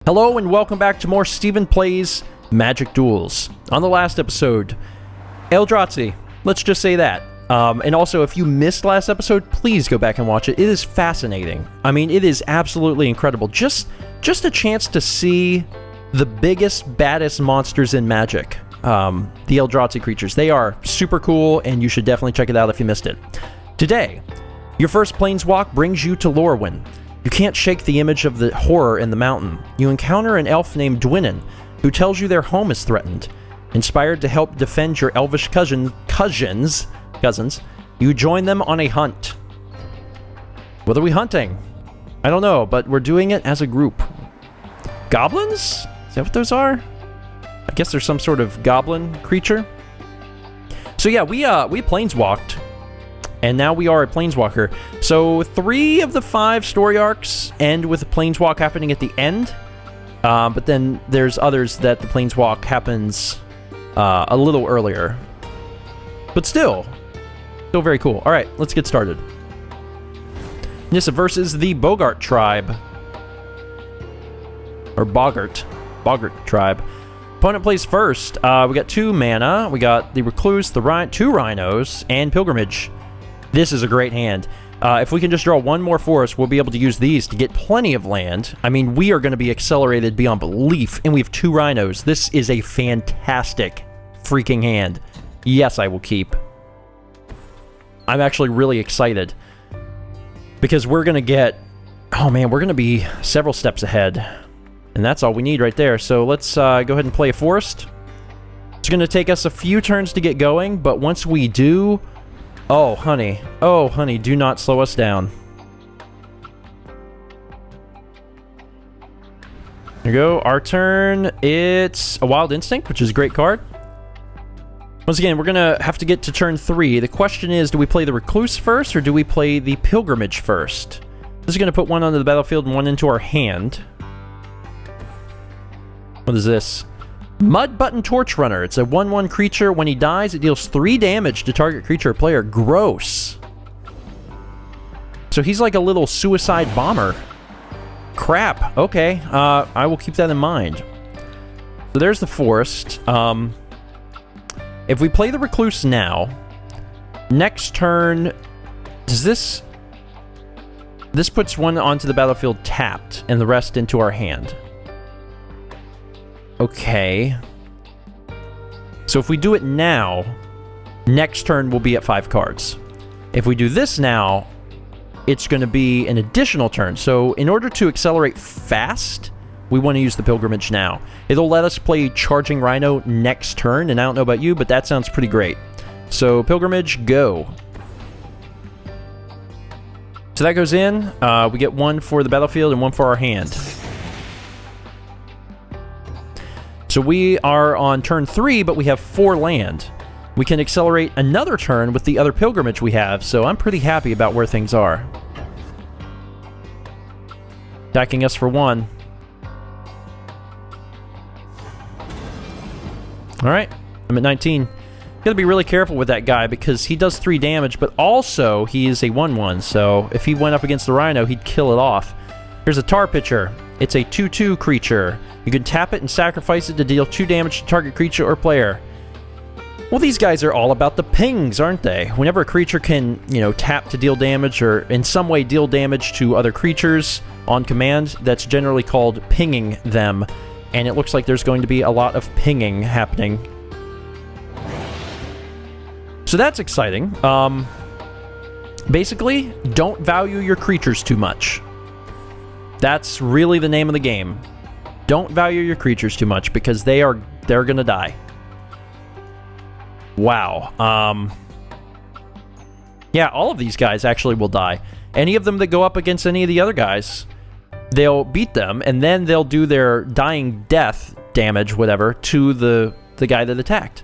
Hello and welcome back to more Stephen Plays Magic Duels. On the last episode, Eldrazi, let's just say that. And also, if you missed last episode, please go back and watch it. It is fascinating. I mean, it is absolutely incredible. Just a chance to see the biggest, baddest monsters in Magic. The Eldrazi creatures. They are super cool, and you should definitely check it out if you missed it. Today, your first Planeswalk brings you to Lorwyn. You can't shake the image of the horror in the mountain. You encounter an elf named Dwinnen, who tells you their home is threatened. Inspired to help defend your elvish cousins, you join them on a hunt. What are we hunting? I don't know, but we're doing it as a group. Goblins? Is that what those are? I guess there's some sort of goblin creature. So yeah, we planeswalked. And now we are a Planeswalker. So 3 of the 5 story arcs end with a Planeswalk happening at the end. But then there's others that the Planeswalk happens a little earlier. But still very cool. Alright, let's get started. Nissa versus the Boggart tribe. Or Boggart tribe. Opponent plays first. We got 2 mana. We got the Recluse, 2 Rhinos, and Pilgrimage. This is a great hand. If we can just draw 1 more for us, we'll be able to use these to get plenty of land. I mean, we are going to be accelerated beyond belief, and we have 2 Rhinos. This is a fantastic freaking hand. Yes, I will keep. I'm actually really excited. Because we're going to get... Oh man, we're going to be several steps ahead. And that's all we need right there. So let's go ahead and play a Forest. It's going to take us a few turns to get going, but once we do... Oh, honey, do not slow us down. There we go. Our turn, it's a Wild Instinct, which is a great card. Once again, we're going to have to get to turn 3. The question is, do we play the Recluse first, or do we play the Pilgrimage first? This is going to put 1 onto the battlefield and 1 into our hand. What is this? Mud Button Torch Runner. It's a 1/1 creature. When he dies, it deals 3 damage to target creature or player. Gross. So he's like a little suicide bomber. Crap. Okay. I will keep that in mind. So there's the Forest. If we play the Recluse now, next turn, does this... This puts 1 onto the battlefield tapped, and the rest into our hand. Okay. So if we do it now, next turn we'll be at 5 cards. If we do this now, it's going to be an additional turn. So in order to accelerate fast, we want to use the Pilgrimage now. It'll let us play Charging Rhino next turn, and I don't know about you, but that sounds pretty great. So Pilgrimage, go. So that goes in. We get 1 for the battlefield and 1 for our hand. So we are on turn 3, but we have 4 land. We can accelerate another turn with the other Pilgrimage we have, so I'm pretty happy about where things are. Attacking us for 1. Alright, I'm at 19. Gotta be really careful with that guy because he does 3 damage, but also he is a 1/1, so if he went up against the Rhino, he'd kill it off. Here's a Tar Pitcher. It's a 2/2 creature. You can tap it and sacrifice it to deal 2 damage to target creature or player. Well, these guys are all about the pings, aren't they? Whenever a creature can, tap to deal damage or in some way deal damage to other creatures on command, that's generally called pinging them. And it looks like there's going to be a lot of pinging happening. So that's exciting. Basically, don't value your creatures too much. That's really the name of the game. Don't value your creatures too much because they're gonna die. Wow. Yeah, all of these guys actually will die. Any of them that go up against any of the other guys, they'll beat them, and then they'll do their dying death damage, whatever, to the guy that attacked.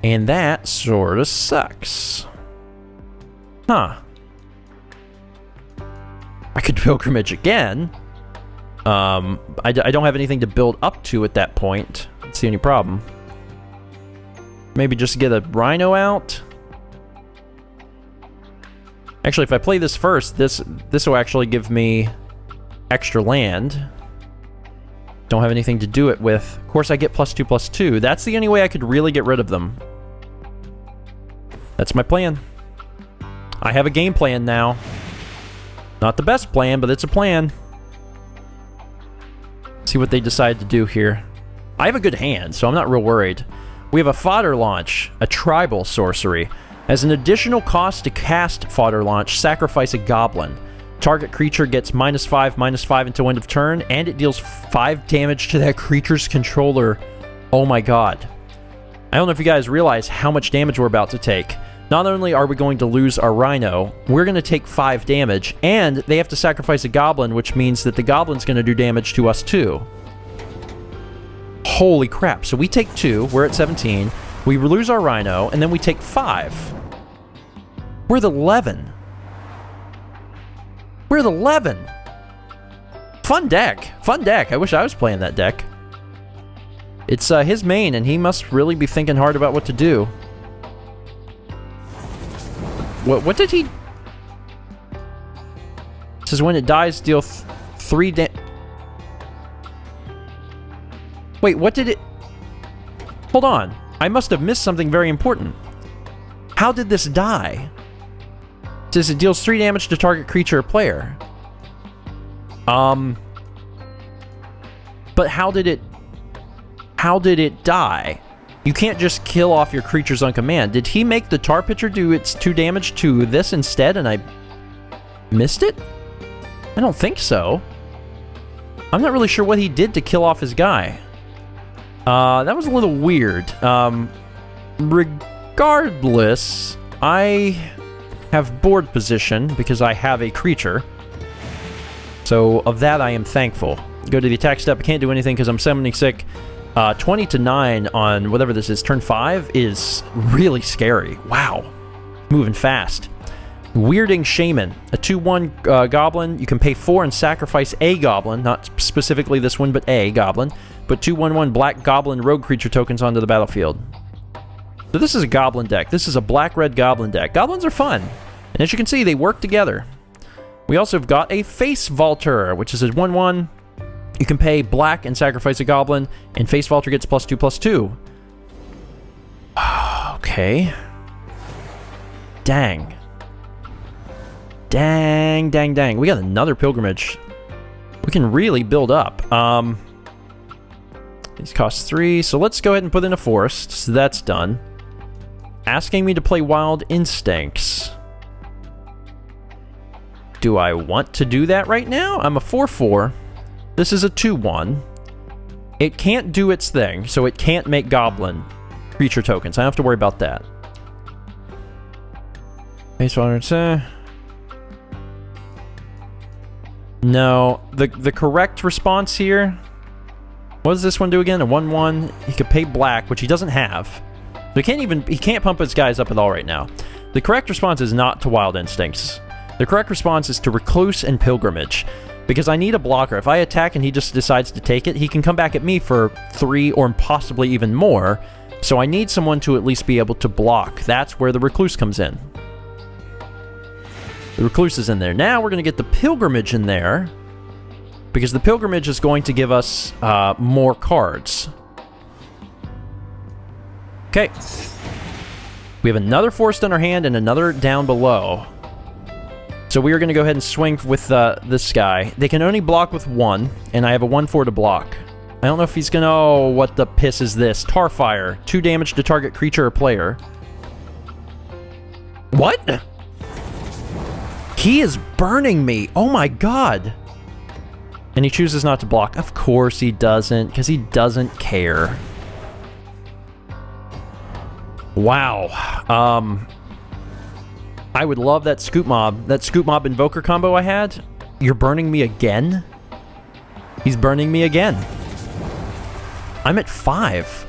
And that sort of sucks. Huh. I could Pilgrimage again. I don't have anything to build up to at that point. I don't see any problem. Maybe just get a Rhino out. Actually, if I play this first, this will actually give me extra land. Don't have anything to do it with. Of course, I get +2/+2. That's the only way I could really get rid of them. That's my plan. I have a game plan now. Not the best plan, but it's a plan. See what they decide to do here. I have a good hand, so I'm not real worried. We have a fodder launch, a tribal sorcery. As an additional cost to cast fodder launch, sacrifice a goblin. Target creature gets -5/-5 until end of turn, and it deals 5 damage to that creature's controller. Oh my god. I don't know if you guys realize how much damage we're about to take. Not only are we going to lose our Rhino, we're going to take 5 damage, and they have to sacrifice a goblin, which means that the goblin's going to do damage to us too. Holy crap. So we take 2, we're at 17, we lose our Rhino, and then we take 5. We're at 11. We're at 11. Fun deck. Fun deck. I wish I was playing that deck. It's his main, and he must really be thinking hard about what to do. What did he... It says when it dies, deal 3 damage. Wait, what did it... Hold on. I must have missed something very important. How did this die? It says it deals 3 damage to target creature or player. But how did it die? You can't just kill off your creatures on command. Did he make the tar pitcher do its 2 damage to this instead and I missed it? I don't think so. I'm not really sure what he did to kill off his guy. That was a little weird. Regardless, I have board position because I have a creature. So of that I am thankful. Go to the attack step. I can't do anything because I'm summoning sick. 20 to 9 on whatever this is, turn 5, is really scary. Wow. Moving fast. Weirding Shaman. A 2/1 goblin. You can pay 4 and sacrifice a goblin. Not specifically this one, but a goblin. Put 2/1/1 black Goblin Rogue creature tokens onto the battlefield. So this is a goblin deck. This is a black-red goblin deck. Goblins are fun. And as you can see, they work together. We also have got a Face Vaulter, which is a 1/1. You can pay black and sacrifice a goblin, and Face Vaulter gets +2/+2. Okay. Dang. Dang, dang, dang. We got another pilgrimage. We can really build up. These cost 3, so let's go ahead and put in a forest. So that's done. Asking me to play Wild Instincts. Do I want to do that right now? I'm a 4/4. This is a 2/1. It can't do its thing, so it can't make goblin creature tokens. I don't have to worry about that. Base water, no, the correct response here. What does this one do again? A 1/1. He could pay black, which he doesn't have. So he can't pump his guys up at all right now. The correct response is not to Wild Instincts. The correct response is to Recluse and Pilgrimage. Because I need a blocker. If I attack and he just decides to take it, he can come back at me for 3 or possibly even more. So I need someone to at least be able to block. That's where the Recluse comes in. The Recluse is in there. Now we're going to get the Pilgrimage in there. Because the Pilgrimage is going to give us more cards. Okay. We have another forest in our hand and another down below. So we are going to go ahead and swing with this guy. They can only block with 1, and I have a 1/4 to block. I don't know if he's going to... Oh, what the piss is this? Tarfire. 2 damage to target creature or player. What? He is burning me. Oh my god. And he chooses not to block. Of course he doesn't, because he doesn't care. Wow. I would love that Scoop Mob. That Scoop Mob Invoker combo I had. You're burning me again? He's burning me again. I'm at 5.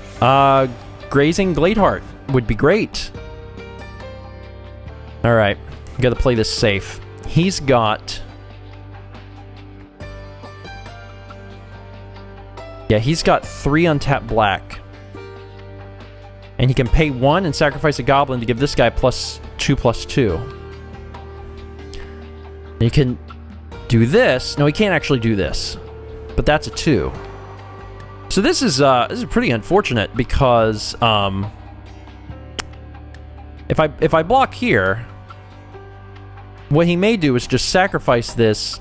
Grazing Gladeheart would be great. Alright. Gotta play this safe. He's got... Yeah, he's got 3 untapped black. And he can pay 1 and sacrifice a goblin to give this guy +2/+2. He can do this. No, he can't actually do this. But that's a 2. So this is pretty unfortunate because if I block here, what he may do is just sacrifice this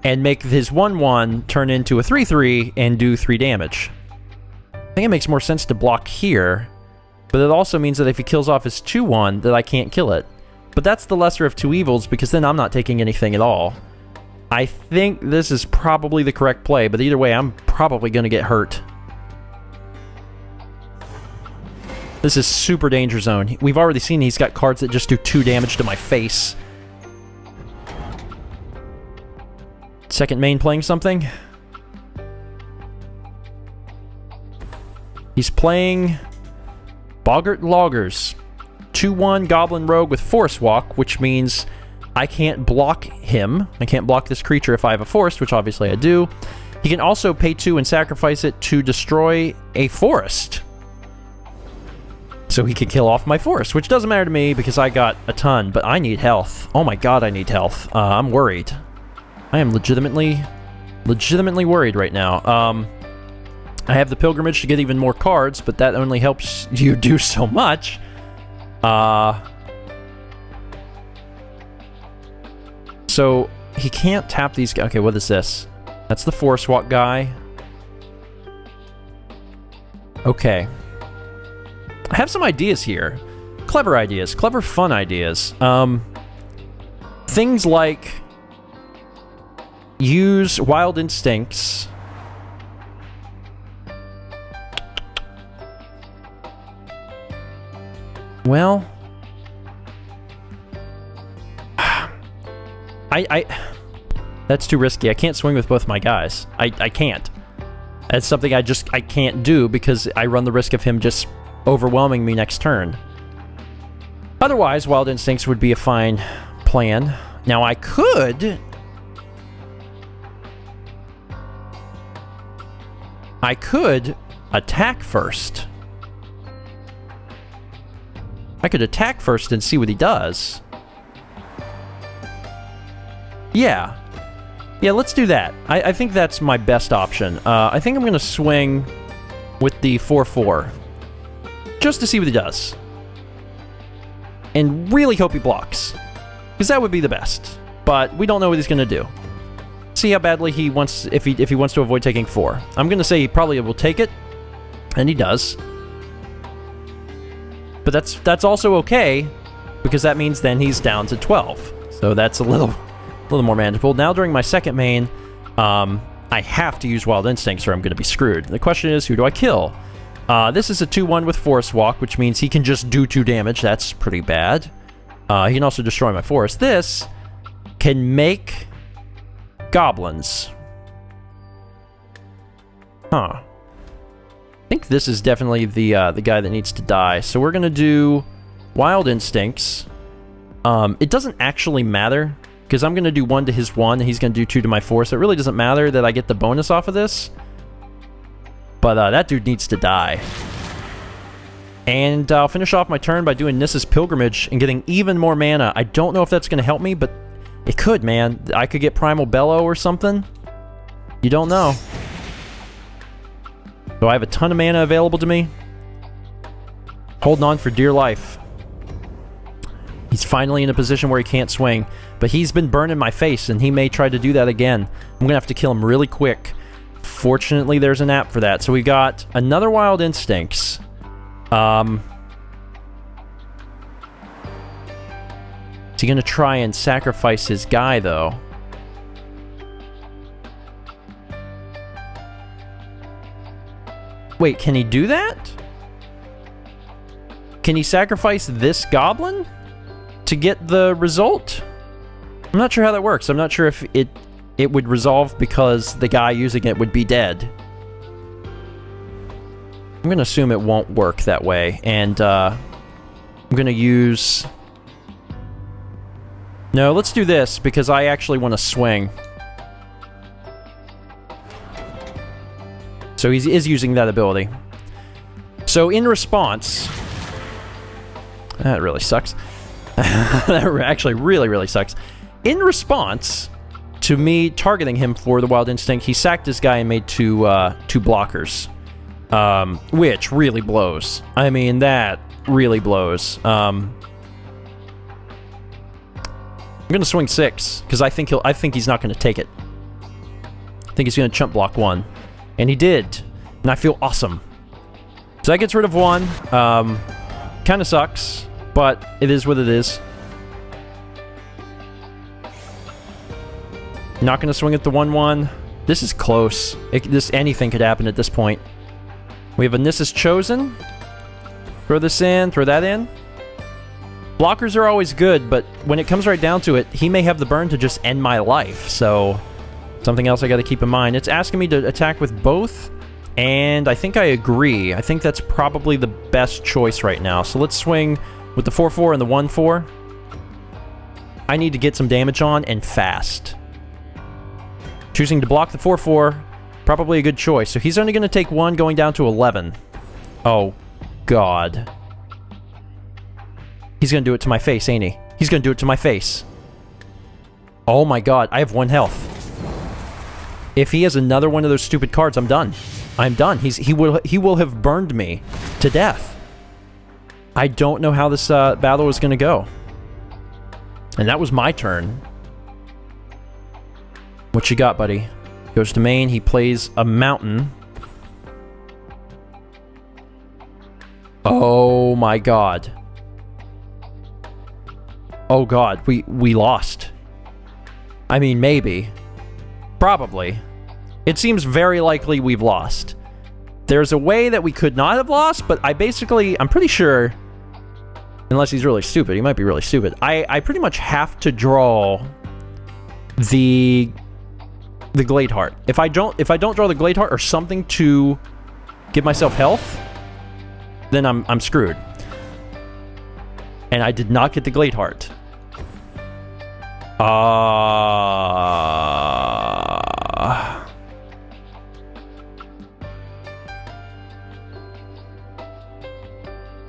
and make his 1/1 turn into a 3/3 and do 3 damage. I think it makes more sense to block here, but it also means that if he kills off his 2/1, that I can't kill it. But that's the lesser of two evils, because then I'm not taking anything at all. I think this is probably the correct play, but either way, I'm probably going to get hurt. This is super danger zone. We've already seen he's got cards that just do 2 damage to my face. Second main playing something. He's playing Boggart Loggers. 2/1 Goblin Rogue with Forest Walk, which means I can't block him. I can't block this creature if I have a forest, which obviously I do. He can also pay 2 and sacrifice it to destroy a forest. So he can kill off my forest, which doesn't matter to me because I got a ton, but I need health. Oh my god, I need health. I'm worried. I am legitimately worried right now. I have the pilgrimage to get even more cards, but that only helps you do so much. So he can't tap these guys. Okay, what is this? That's the Forest Walk guy. Okay. I have some ideas here. Clever ideas. Clever, fun ideas. Things like use Wild Instincts. Well, that's too risky. I can't swing with both my guys. I can't. That's something I can't do because I run the risk of him just overwhelming me next turn. Otherwise, Wild Instincts would be a fine plan. Now, I could attack first. I could attack first and see what he does. Yeah. Yeah, let's do that. I think that's my best option. I think I'm going to swing with the 4/4. Just to see what he does. And really hope he blocks. Because that would be the best. But we don't know what he's going to do. See how badly he wants, if he wants to avoid taking 4. I'm going to say he probably will take it. And he does. But that's also okay, because that means then he's down to 12. So that's a little more manageable. Now during my second main, I have to use Wild Instincts or I'm going to be screwed. The question is, who do I kill? This is a 2/1 with Forest Walk, which means he can just do 2 damage. That's pretty bad. He can also destroy my forest. This can make goblins. Huh. I think this is definitely the guy that needs to die. So we're gonna do Wild Instincts. It doesn't actually matter because I'm gonna do 1 to his 1, and he's gonna do 2 to my 4. So it really doesn't matter that I get the bonus off of this. But that dude needs to die. And I'll finish off my turn by doing Nissa's Pilgrimage and getting even more mana. I don't know if that's gonna help me, but it could, man. I could get Primal Bellow or something. You don't know. So I have a ton of mana available to me. Holding on for dear life. He's finally in a position where he can't swing. But he's been burning my face, and he may try to do that again. I'm going to have to kill him really quick. Fortunately, there's an app for that. So we got another Wild Instincts. Is he going to try and sacrifice his guy, though? Wait, can he do that? Can he sacrifice this goblin to get the result? I'm not sure how that works. I'm not sure if it would resolve because the guy using it would be dead. I'm going to assume it won't work that way. And I'm going to use... No, let's do this because I actually want to swing. So he is using that ability. So in response... That really sucks. That actually really, really sucks. In response to me targeting him for the Wild Instinct, he sacked this guy and made two blockers, which really blows. I mean, that really blows. I'm gonna swing 6 because I think he's not gonna take it. I think he's gonna chump block 1, and he did, and I feel awesome. So that gets rid of 1. Kind of sucks, but it is what it is. Not going to swing at the 1/1. This is close. Anything could happen at this point. We have a Nissa's Chosen. Throw this in, throw that in. Blockers are always good, but when it comes right down to it, he may have the burn to just end my life, so something else I got to keep in mind. It's asking me to attack with both, and I think I agree. I think that's probably the best choice right now. So let's swing with the 4/4 and the 1/4. I need to get some damage on, and fast. Choosing to block the 4/4, probably a good choice. So he's only going to take 1, going down to 11. Oh, God. He's going to do it to my face, ain't he? He's going to do it to my face. Oh my God, I have 1 health. If he has another one of those stupid cards, I'm done. I'm done. He will have burned me to death. I don't know how this battle is going to go. And that was my turn. What you got, buddy? Goes to main. He plays a mountain. Oh my God. Oh God, we lost. I mean, maybe. Probably. It seems very likely we've lost. There's a way that we could not have lost, but I'm pretty sure, unless he's really stupid, he might be really stupid, I pretty much have to draw the Glade Heart. If I don't draw the Glade Heart or something to give myself health, then I'm screwed. And I did not get the Glade Heart.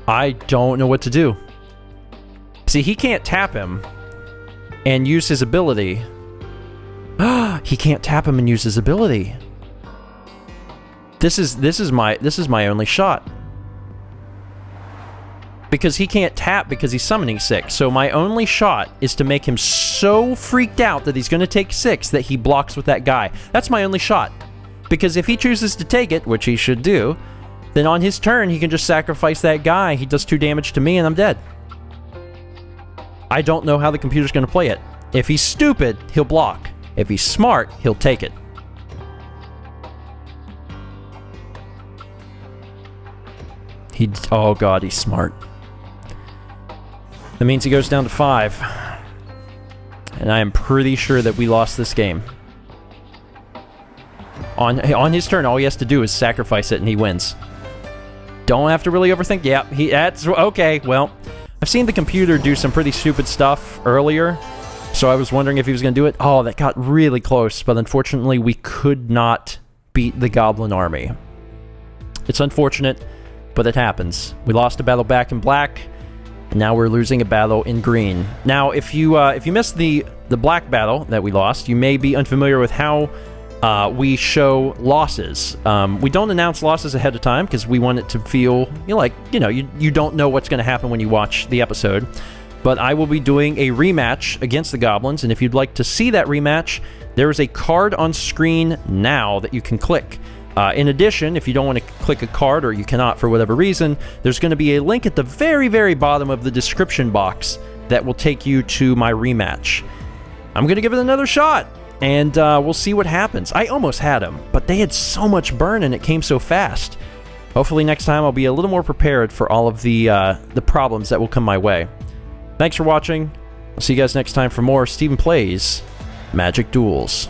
I don't know what to do. See, he can't tap him and use his ability. He can't tap him and use his ability. This is my only shot. Because he can't tap because he's summoning 6. So my only shot is to make him so freaked out that he's going to take 6 that he blocks with that guy. That's my only shot. Because if he chooses to take it, which he should do, then on his turn he can just sacrifice that guy. He does 2 damage to me and I'm dead. I don't know how the computer's going to play it. If he's stupid, he'll block. If he's smart, he'll take it. Oh God, he's smart. That means he goes down to 5. And I am pretty sure that we lost this game. On his turn, all he has to do is sacrifice it and he wins. Don't have to really overthink. Yeah, that's okay. Well, I've seen the computer do some pretty stupid stuff earlier, so I was wondering if he was going to do it. Oh, that got really close, but unfortunately we could not beat the Goblin army. It's unfortunate, but it happens. We lost a battle back in black, and now we're losing a battle in green. Now, if you missed the black battle that we lost, you may be unfamiliar with how we show losses. We don't announce losses ahead of time because we want it to feel you don't know what's going to happen when you watch the episode. But I will be doing a rematch against the Goblins, and if you'd like to see that rematch, there is a card on screen now that you can click. In addition, if you don't want to click a card or you cannot for whatever reason, there's going to be a link at the very, very bottom of the description box that will take you to my rematch. I'm going to give it another shot, and we'll see what happens. I almost had him, but they had so much burn and it came so fast. Hopefully next time I'll be a little more prepared for all of the problems that will come my way. Thanks for watching. I'll see you guys next time for more Stephen Plays Magic Duels.